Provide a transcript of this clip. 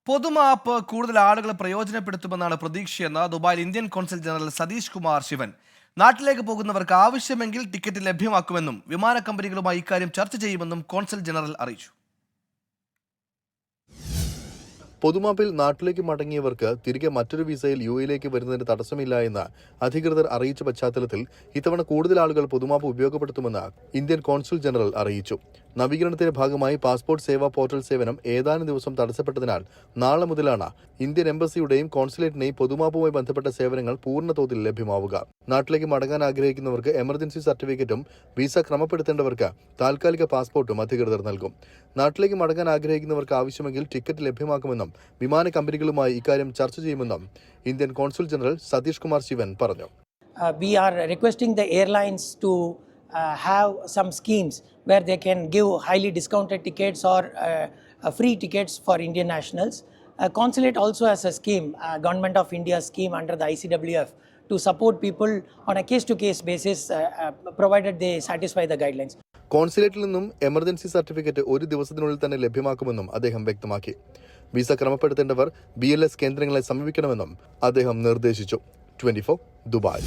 പൊതുമാപ്പ് കൂടുതൽ ആളുകൾ പ്രയോജനപ്പെടുത്തുമെന്നാണ് പ്രതീക്ഷയെന്ന് ദുബായിൽ Indian consul general Satheesh Kumar Sivan. നാട്ടിലേക്ക് പോകുന്നവർക്ക് ആവശ്യമെങ്കിൽ ടിക്കറ്റ് ലഭ്യമാക്കുമെന്നും വിമാന കമ്പനികളുമായി ഇക്കാര്യം ചർച്ച ചെയ്യുമെന്നും കോൺസൽ ജനറൽ അറിയിച്ചു. പൊതുമാപ്പിൽ നാട്ടിലേക്ക് മടങ്ങിയവർക്ക് തിരികെ മറ്റൊരു വിസയിൽ യുഎയിലേക്ക് വരുന്നതിന് തടസ്സമില്ല എന്ന് അധികൃതർ അറിയിച്ച പശ്ചാത്തലത്തിൽ ഇത്തവണ കൂടുതൽ ആളുകൾ പൊതുമാപ്പ് ഉപയോഗപ്പെടുത്തുമെന്ന് ഇന്ത്യൻ കോൺസുൽ ജനറൽ അറിയിച്ചു. നവീകരണത്തിന്റെ ഭാഗമായി പാസ്പോർട്ട് സേവാ പോർട്ടൽ സേവനം ഏതാനും ദിവസം തടസ്സപ്പെട്ടതിനാൽ നാളെ മുതലാണ് ഇന്ത്യൻ എംബസിയുടെയും കോൺസുലേറ്റിന്റെയും പൊതുമാപ്പുമായി ബന്ധപ്പെട്ട സേവനങ്ങൾ പൂർണ്ണ തോതിൽ ലഭ്യമാവുക. നാട്ടിലേക്ക് മടങ്ങാൻ ആഗ്രഹിക്കുന്നവർക്ക് എമർജൻസി സർട്ടിഫിക്കറ്റും വിസ ക്രമപ്പെടുത്തേണ്ടവർക്ക് താൽക്കാലിക പാസ്പോർട്ടും അധികൃതർ നൽകും. നാട്ടിലേക്ക് മടങ്ങാൻ ആഗ്രഹിക്കുന്നവർക്ക് ആവശ്യമെങ്കിൽ ടിക്കറ്റ് ലഭ്യമാക്കുമെന്നും വിമാന കമ്പനികളുമായി ഇക്കാര്യം ചർച്ച ചെയ്യുമെന്നും Indian consul general Satheesh Kumar Sivan പറഞ്ഞു. We are requesting the airlines to have some schemes where they can give highly discounted tickets or free tickets for Indian nationals. Consulate also has a scheme, Government of India scheme under the ICWF to support people on a case-to-case basis provided they satisfy the guidelines. കോൺസുലേറ്റിൽ നിന്നും emergency certificate ഒരു ദിവസത്തിനുള്ളിൽ തന്നെ ലഭ്യമാക്കുമെന്നും അദ്ദേഹം വ്യക്തമാക്കി. Visa ക്രമപ്പെടുത്തേണ്ടവർ BLS കേന്ദ്രങ്ങളെ സമീപിക്കണമെന്നും അദ്ദേഹം നിർദ്ദേശിച്ചു. 24 ദുബായ്.